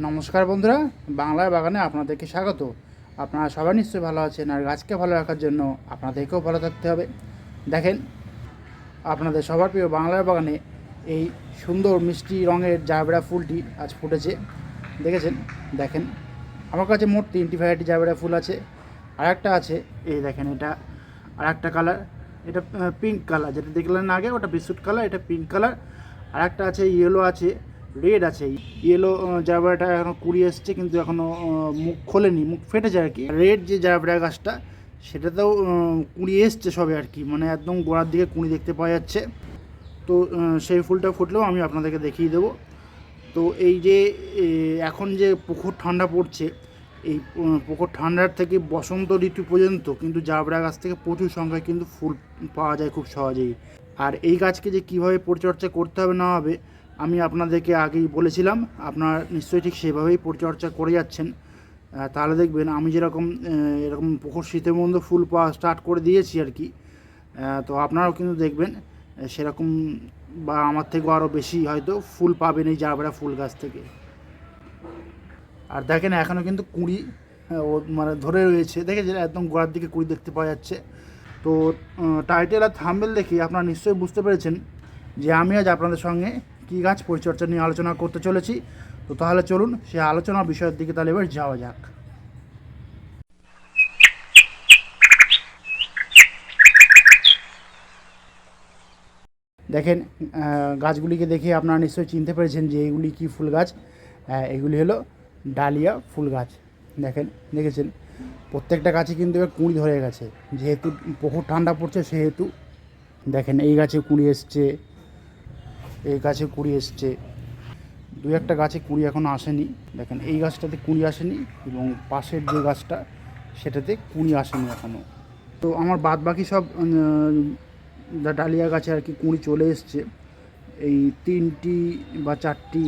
নমস্কার বন্ধুরা, বাংলার বাগানে আপনাদেরকে স্বাগত। আপনারা সবাই নিশ্চয়ই ভালো আছেন, আর গাছকে ভালো রাখার জন্য আপনাদেরকেও ভালো থাকতে হবে। দেখেন, আপনাদের সবার প্রিয় বাংলার বাগানে এই সুন্দর মিষ্টি রঙের জারবেরা ফুলটি আজ ফুটেছে। দেখেছেন? দেখেন, আমার কাছে মোট 3টি ভ্যারাইটি জারবেরা ফুল আছে। আর একটা আছে, এই দেখেন, এটা আর একটা কালার, এটা পিঙ্ক কালার, যেটা দেখলেন আগে ওটা বিস্কুট কালার, এটা পিঙ্ক কালার। আর একটা আছে ইয়েলো আছে, রেড আছে। ইয়েলো জারবেরাটা এখনও কুড়ি এসছে, কিন্তু এখনও মুখ খোলেনি, মুখ ফেটেছে আর কি। রেড যে জারবেরা গাছটা, সেটাতেও কুড়ি এসছে সবে আর কি, মানে একদম গোড়ার দিকে কুড়ি দেখতে পাওয়া যাচ্ছে। তো সেই ফুলটা ফুটলেও আমি আপনাদেরকে দেখিয়ে দেবো। তো এই যে এখন যে প্রখর ঠান্ডা পড়ছে, এই প্রখর ঠান্ডার থেকে বসন্ত ঋতু পর্যন্ত কিন্তু জারবেরা গাছ থেকে প্রচুর সংখ্যায় কিন্তু ফুল পাওয়া যায় খুব সহজেই। আর এই গাছকে যে কীভাবে পরিচর্যা করতে হবে না হবে আমি আপনাদেরকে আগেই বলেছিলাম। আপনারা নিশ্চয়ই ঠিক সেভাবেই পরিচর্যা করে যাচ্ছেন। তাহলে দেখবেন আমি যেরকম এরকম প্রখর শীতের মধ্যে ফুল পাওয়া স্টার্ট করে দিয়েছি আর কি, তো আপনারাও কিন্তু দেখবেন সেরকম বা আমার থেকেও আরও বেশি হয়তো ফুল পাবেন এই জারবেরা ফুল গাছ থেকে। আর দেখেন, এখনও কিন্তু কুঁড়ি মানে ধরে রয়েছে, দেখেছেন? একদম গোড়ার দিকে কুঁড়ি দেখতে পাওয়া যাচ্ছে। তো টাইটেল আর থাম্বনেল দেখে আপনারা নিশ্চয়ই বুঝতে পেরেছেন যে আমি আজ আপনাদের সঙ্গে কী গাছ পরিচর্যা নিয়ে আলোচনা করতে চলেছি। তো তাহলে চলুন সেই আলোচনার বিষয়ের দিকে তাহলে এবার যাওয়া যাক। দেখেন, গাছগুলিকে দেখে আপনারা নিশ্চয়ই চিনতে পেরেছেন যে এগুলি কী ফুল গাছ। এগুলি হলো ডালিয়া ফুল গাছ। দেখেছেন, প্রত্যেকটা গাছে কিন্তু এবার কুঁড়ি ধরে গেছে, যেহেতু প্রখর ঠান্ডা পড়ছে সেহেতু। দেখেন, এই গাছে কুঁড়ি এসছে, এই গাছে কুঁড়ি এসছে, দু একটা গাছে কুঁড়ি এখনও আসেনি। দেখেন, এই গাছটাতে কুঁড়ি আসেনি, এবং পাশের যে গাছটা সেটাতে কুঁড়ি আসেনি এখনও। তো আমার বাদ বাকি সব ডালিয়া গাছে আর কি কুঁড়ি চলে এসছে, এই 3টি বা 4টি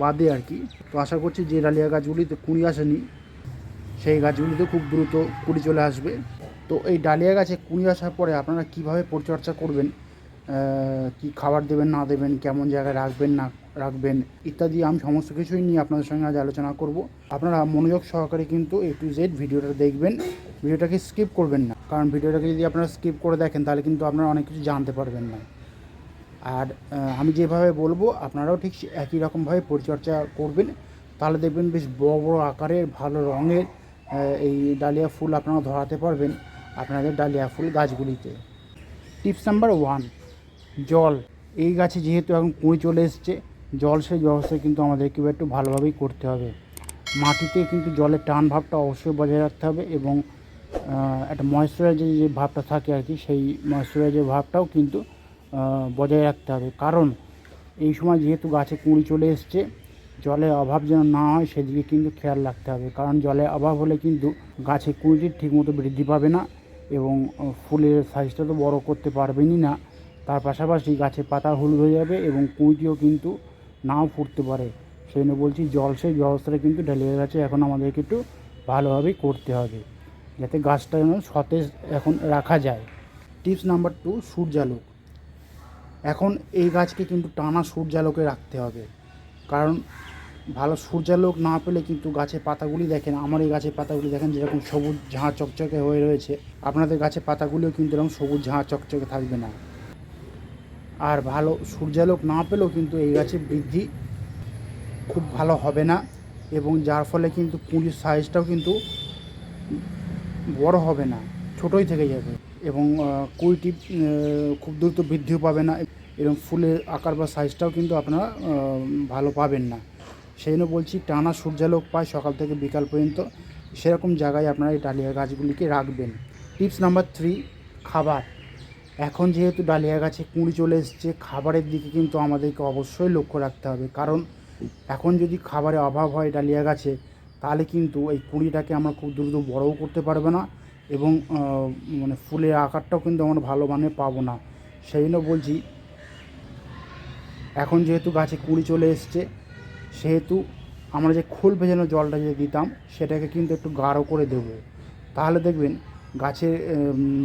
বাদে আর কি। তো আশা করছি যে ডালিয়া গাছগুলিতে কুঁড়ি আসেনি সেই গাছগুলিতে খুব দ্রুত কুঁড়ি চলে আসবে। তো এই ডালিয়া গাছে কুঁড়ি আসার পরে আপনারা কীভাবে পরিচর্যা করবেন, কি খাবার দেবেন না দেবেন, কেমন জায়গায় রাখবেন না রাখবেন ইত্যাদি, আমি সমস্ত কিছুই নিয়ে আপনাদের সঙ্গে আজ আলোচনা করব। আপনারা মনোযোগ সহকারে কিন্তু A to Z ভিডিওটা দেখবেন, ভিডিওটাকে স্কিপ করবেন না, কারণ ভিডিওটাকে যদি আপনারা স্কিপ করে দেখেন তাহলে কিন্তু আপনারা অনেক কিছু জানতে পারবেন না। আর আমি যেভাবে বলবো আপনারাও ঠিক একই রকমভাবে পরিচর্যা করবেন, তাহলে দেখবেন বেশ বড় বড় আকারের ভালো রঙের এই ডালিয়া ফুল আপনারা ধরাতে পারবেন আপনাদের ডালিয়া ফুল গাছগুলিতে। টিপস নাম্বার 1, জল। এই গাছে যেহেতু এখন কুঁড়ি চলে এসছে, জল সেই ব্যবস্থা কিন্তু আমাদেরকে একটু ভালোভাবেই করতে হবে। মাটিতে কিন্তু জলের টান ভাবটা অবশ্যই বজায় রাখতে হবে, এবং একটা ময়েশ্চারাইজার যে ভাবটা থাকে আর কি, সেই ময়েশ্চারাইজার ভাবটাও কিন্তু বজায় রাখতে হবে। কারণ এই সময় যেহেতু গাছে কুঁড়ি চলে এসছে, জলের অভাব যেন না হয় সেদিকে কিন্তু খেয়াল রাখতে হবে। কারণ জলের অভাব হলে কিন্তু গাছে কুঁড়িটি ঠিকমতো বৃদ্ধি পাবে না, এবং ফুলের সাইজটা তো বড় করতে পারবেনই না। তার পাশাপাশি গাছের পাতা হলুদ হয়ে যাবে, এবং কুঁড়িটিও কিন্তু নাও ফুটতে পারে। সেই জন্য বলছি, জলসেচ ব্যবস্থাটা কিন্তু ডালিয়া গাছে এখন আমাদেরকে একটু ভালোভাবেই করতে হবে, যাতে গাছটা যেন সতেজ এখন রাখা যায়। Tips number 2, সূর্যালোক। এখন এই গাছকে কিন্তু টানা সূর্যালোকে রাখতে হবে, কারণ ভালো সূর্যালোক না পেলে কিন্তু গাছের পাতাগুলি, দেখেন আমার এই গাছের পাতাগুলি দেখেন যেরকম সবুজ ঝাঁ চকচকে হয়ে রয়েছে, আপনাদের গাছের পাতাগুলিও কিন্তু এরকম সবুজ ঝাঁ চকচকে থাকবে না। আর ভালো সূর্যালোক না পেলেও কিন্তু এই গাছের বৃদ্ধি খুব ভালো হবে না, এবং যার ফলে কিন্তু কুঁড়ির সাইজটাও কিন্তু বড় হবে না, ছোটোই থেকে যাবে, এবং কুঁড়িটি খুব দ্রুত বৃদ্ধিও পাবে না, এবং ফুলের আকার বা সাইজটাও কিন্তু আপনারা ভালো পাবেন না। সেই জন্য বলছি, টানা সূর্যালোক পায় সকাল থেকে বিকাল পর্যন্ত, সেরকম জায়গায় আপনারা এই ডালিয়া গাছগুলিকে রাখবেন। টিপস নাম্বার 3, খাবার। এখন যেহেতু ডালিয়া গাছে কুঁড়ি চলে এসছে, খাবারের দিকে কিন্তু আমাদেরকে অবশ্যই লক্ষ্য রাখতে হবে। কারণ এখন যদি খাবারের অভাব হয় ডালিয়া গাছে, তাহলে কিন্তু এই কুঁড়িটাকে আমরা খুব দ্রুত বড়ও করতে পারবে না, এবং মানে ফুলের আকারটাও কিন্তু আমরা ভালো মানে পাবো না। সেই জন্য বলছি, এখন যেহেতু গাছে কুঁড়ি চলে এসছে, সেহেতু আমরা যে খোল ভেজানো জলটা যে দিতাম সেটাকে কিন্তু একটু গাঢ় করে দেবো। তাহলে দেখবেন গাছে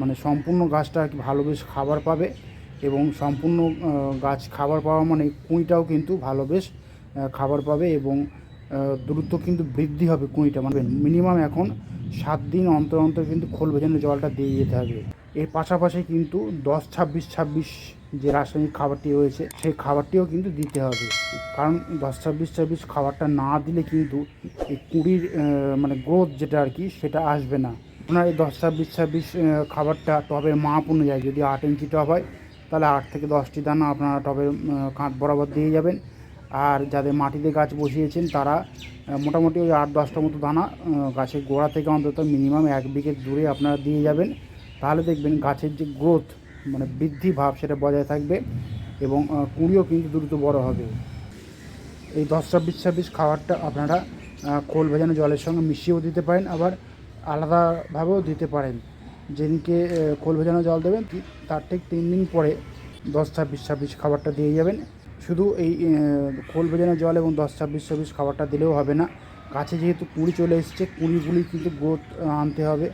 মানে সম্পূর্ণ গাছটা আর কি ভালো বেশ খাবার পাবে, এবং সম্পূর্ণ গাছ খাবার পাওয়া মানে কুঁড়িটাও কিন্তু ভালো বেশ খাবার পাবে, এবং দ্রুত কিন্তু বৃদ্ধি হবে কুঁড়িটা। মানে মিনিমাম এখন 7 দিন অন্তর অন্তর কিন্তু খোল ভেজানো জলটা দিয়ে যেতে হবে। এর পাশাপাশি কিন্তু 10-26-26 যে রাসায়নিক খাবারটি রয়েছে সেই খাবারটিও কিন্তু দিতে হবে, কারণ 10-26-26 খাবারটা না দিলে কিন্তু এই কুঁড়ির মানে গ্রোথ যেটা আর কি সেটা আসবে না। আপনার এই 10-26-26 খাবারটা টবের মাপ অনুযায়ী, যদি 8 ইঞ্চি টব হয় তাহলে 8 থেকে 10টি দানা আপনারা টবের কাঁধ বরাবর দিয়ে যাবেন। আর যাদের মাটিতে গাছ বসিয়েছেন তারা মোটামুটি ওই 8-10টা মতো দানা গাছের গোড়া থেকে অন্তত মিনিমাম 1 বিঘে দূরে আপনারা দিয়ে যাবেন। তাহলে দেখবেন গাছের যে গ্রোথ মানে বৃদ্ধি ভাব সেটা বজায় থাকবে এবং কুঁড়িও কিন্তু দ্রুত বড় হবে। এই 10-26-26 খাবারটা আপনারা খোল ভেজানো জলের সঙ্গে মিশিয়েও দিতে পারেন, আবার আলাদাভাবেও দিতে পারেন। যেদিনকে খোল ভেজানো জল দেবেন তার ঠিক 3 দিন পরে 10-26-26 খাবারটা দিয়ে যাবেন। শুধু এই খোল ভেজানো জল এবং 10-26-26 খাবারটা দিলেও হবে না, গাছে যেহেতু কুঁড়ি চলে এসেছে কুঁড়িগুলি কিন্তু গ্রোথ আনতে হবে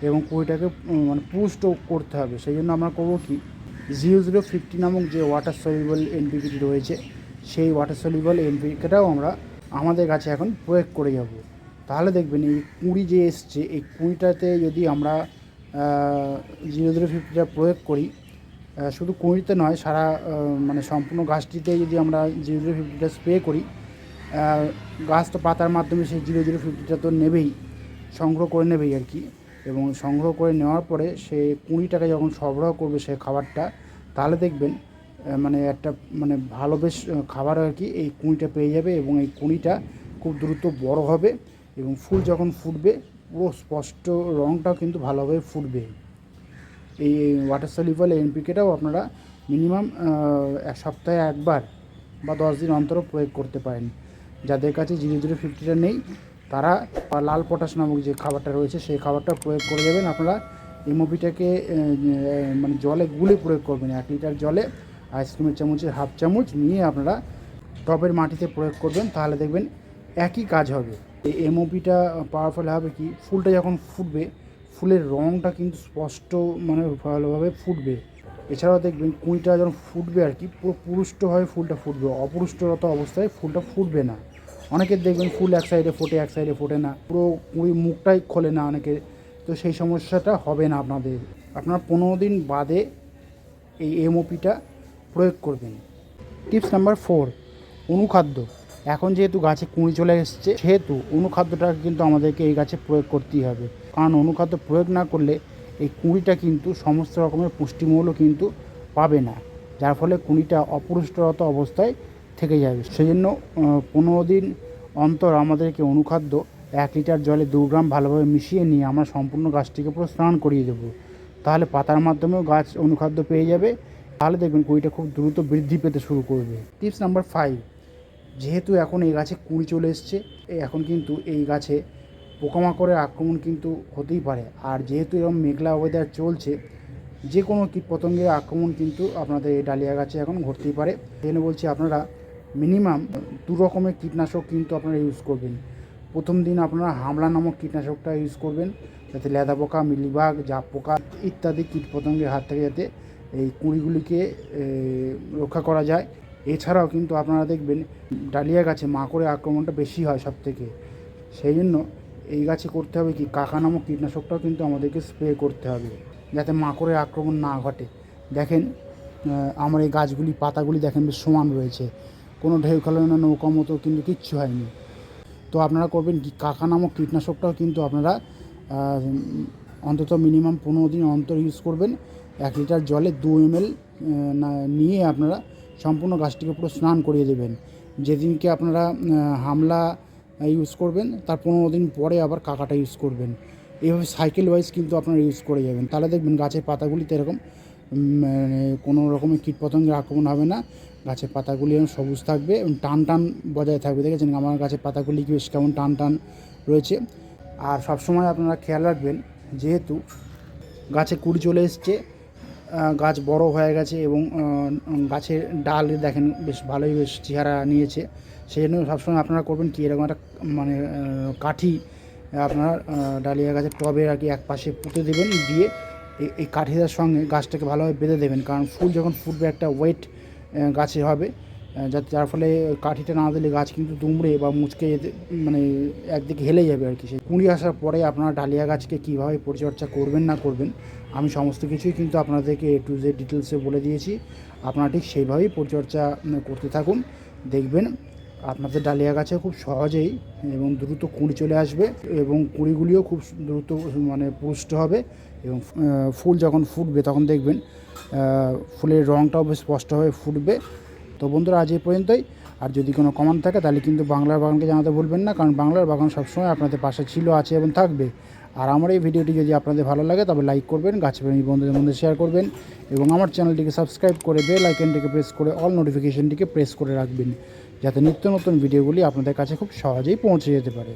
এবং কুঁড়িটাকে মানে পুষ্ট করতে হবে। সেই জন্য আমরা করবো কি, 0050 নামক যে ওয়াটার সলিউবল এনপিকেটি রয়েছে সেই ওয়াটার সলিউবল এনপিকেটাও আমরা আমাদের গাছে এখন প্রয়োগ করে যাব। তাহলে দেখবেন এই কুঁড়ি যে এসছে এই কুঁড়িটাতে যদি আমরা 0050টা প্রয়োগ করি, শুধু কুঁড়িতে নয় সারা মানে সম্পূর্ণ গাছটিতে যদি আমরা 0050টা স্প্রে করি, গাছ তো পাতার মাধ্যমে সেই 0050টা তো নেবেই, সংগ্রহ করে নেবেই আর কি। এবং সংগ্রহ করে নেওয়ার পরে সে কুঁড়িটাকে যখন সরবরাহ করবে সে খাবারটা, তাহলে দেখবেন মানে একটা মানে ভালো বেশ খাবার আর কি এই কুঁড়িটা পেয়ে যাবে এবং এই কুঁড়িটা খুব দ্রুত বড় হবে এবং ফুল যখন ফুটবে পুরো স্পষ্ট রঙটাও কিন্তু ভালোভাবে ফুটবে। এই ওয়াটার সলিউবল এনপিকেটাও আপনারা মিনিমাম 1 সপ্তাহে 1 বার বা 10 দিন অন্তর প্রয়োগ করতে পারেন। যাদের কাছে 0050টা নেই তারা লাল পটাশ নামক যে খাবারটা রয়েছে সেই খাবারটা প্রয়োগ করে দেবেন। আপনারা এমওপিটাকে মানে জলে গুলে প্রয়োগ করবেন। 1 লিটার জলে আইসক্রিমের চামচের হাফ চামচ নিয়ে আপনারা টবের মাটিতে প্রয়োগ করবেন, তাহলে দেখবেন একই কাজ হবে। এই এমওপিটা পাওয়ার ফলে হবে কি, ফুলটা যখন ফুটবে ফুলের রঙটা কিন্তু স্পষ্ট মানে ভালোভাবে ফুটবে। এছাড়াও দেখবেন কুঁড়িটা যখন ফুটবে আর কি পুরো পুরুষ্টভাবে ফুলটা ফুটবে, অপুরুষ্টরত অবস্থায় ফুলটা ফুটবে না। অনেকের দেখবেন ফুল এক সাইডে ফোটে এক সাইডে ফোটে না, পুরো কুঁড়ি মুখটাই খোলে না অনেকের, তো সেই সমস্যাটা হবে না আপনাদের। আপনার 15 দিন বাদে এই এমওপিটা প্রয়োগ করবেন। টিপস নাম্বার 4, অনুখাদ্য। এখন যেহেতু গাছে কুঁড়ি চলে এসছে সেহেতু অনুখাদ্যটা কিন্তু আমাদেরকে এই গাছে প্রয়োগ করতেই হবে, কারণ অনুখাদ্য প্রয়োগ না করলে এই কুঁড়িটা কিন্তু সমস্ত রকমের পুষ্টিমূল্য কিন্তু পাবে না, যার ফলে কুঁড়িটা অপুষ্টরত অবস্থায় থেকে যাবে। সেই জন্য 15 দিন অন্তর আমাদেরকে অনুখাদ্য 1 লিটার জলে 2 গ্রাম ভালোভাবে মিশিয়ে নিয়ে আমরা সম্পূর্ণ গাছটিকে পুরো স্নান করিয়ে দেবো। তাহলে পাতার মাধ্যমেও গাছ অনুখাদ্য পেয়ে যাবে, তাহলে দেখবেন কুঁড়িটা খুব দ্রুত বৃদ্ধি পেতে শুরু করবে। টিপস নাম্বার 5, যেহেতু এখন এই গাছে কুঁড়ি চলে এসছে এখন কিন্তু এই গাছে পোকামাকড়ের আক্রমণ কিন্তু হতেই পারে। আর যেহেতু এরকম মেঘলা ওয়েদার চলছে যে কোনো কীটপতঙ্গের আক্রমণ কিন্তু আপনাদের এই ডালিয়া গাছে এখন ঘটতেই পারে। সেই জন্য বলছি আপনারা মিনিমাম 2 রকমের কীটনাশক কিন্তু আপনারা ইউজ করবেন। প্রথম দিন আপনারা হামলা নামক কীটনাশকটা ইউজ করবেন, যাতে লেদা পোকা, মিলিবাগ, জাপ পোকা ইত্যাদি কীটপতঙ্গের হাত থেকে যাতে এই কুঁড়িগুলিকে রক্ষা করা যায়। এছাড়াও কিন্তু আপনারা দেখবেন ডালিয়া গাছে মাকড়ের আক্রমণটা বেশি হয় সবথেকে, সেই জন্য এই গাছে করতে হবে কি, কাকা নামক কীটনাশকটাও কিন্তু আমাদেরকে স্প্রে করতে হবে যাতে মাকড়ের আক্রমণ না ঘটে। দেখেন আমার এই গাছগুলি পাতাগুলি দেখেন বেশ সমান রয়েছে, কোনো ঢেউ খেলানো নৌকা মতো কিন্তু কিচ্ছু হয়নি। তো আপনারা করবেন কি, কাকা নামক কীটনাশকটাও কিন্তু আপনারা অন্তত মিনিমাম 15 দিন অন্তর ইউজ করবেন। 1 লিটার জলে 2 ml নিয়ে আপনারা সম্পূর্ণ গাছটিকে পুরো স্নান করিয়ে দেবেন। যেদিনকে আপনারা হামলা ইউজ করবেন তার 15 দিন পরে আবার কাকাটা ইউজ করবেন। এইভাবে সাইকেল ওয়াইজ কিন্তু আপনারা ইউজ করে যাবেন, তাহলে দেখবেন গাছের পাতাগুলিতে এরকম মানে কোনো রকমের কীটপতঙ্গের আক্রমণ হবে না, গাছের পাতাগুলি সবুজ থাকবে এবং টান টান বজায় থাকবে। দেখেছেন আমার গাছের পাতাগুলি বেশ কেমন টান টান রয়েছে। আর সবসময় আপনারা খেয়াল রাখবেন, যেহেতু গাছে কুঁড়ি চলে এসছে, গাছ বড় হয়ে গেছে এবং গাছের ডাল দেখেন বেশ ভালোই বেশ চেহারা নিয়েছে, সেই জন্য সবসময় আপনারা করবেন কি, এরকম একটা মানে কাঠি আপনার ডালিয়া গাছের টবের আর কি এক পাশে পুঁতে দেবেন, দিয়ে এই কাঠিটার সঙ্গে গাছটাকে ভালোভাবে বেঁধে দেবেন, কারণ ফুল যখন ফুটবে একটা ওয়েট গাছে হবে যাতে যার ফলে কাঠিটা না দিলে গাছ কিন্তু দুমড়ে বা মুচকে যেতে মানে একদিকে হেলে যাবে আর কি। সেই কুঁড়ি আসার পরে আপনারা ডালিয়া গাছকে কীভাবে পরিচর্যা করবেন না করবেন আমি সমস্ত কিছুই কিন্তু আপনাদেরকে A to Z ডিটেলসে বলে দিয়েছি। আপনারা ঠিক সেইভাবেই পরিচর্যা করতে থাকুন, দেখবেন আপনাদের ডালিয়া গাছে খুব সহজেই এবং দ্রুত কুঁড়ি চলে আসবে এবং কুঁড়িগুলিও খুব দ্রুত মানে পুষ্ট হবে এবং ফুল যখন ফুটবে তখন দেখবেন ফুলের রঙটাও বেশ স্পষ্টভাবে ফুটবে। তো বন্ধুরা আজ এই পর্যন্তই। আর যদি কোনো কমেন্ট থাকে তাহলে কিন্তু বাংলার বাগানকে জানাতে ভুলবেন না, কারণ বাংলার বাগান সবসময় আপনাদের পাশে ছিল, আছে এবং থাকবে। আর আমার এই ভিডিওটি যদি আপনাদের ভালো লাগে তবে লাইক করবেন, গাছপ্রেমী বন্ধুদের মধ্যে শেয়ার করবেন এবং আমার চ্যানেলটিকে সাবস্ক্রাইব করে বেল আইকনটিকে প্রেস করে অল নোটিফিকেশনটিকে প্রেস করে রাখবেন, যাতে নিত্য নতুন ভিডিওগুলি আপনাদের কাছে খুব সহজেই পৌঁছে যেতে পারে।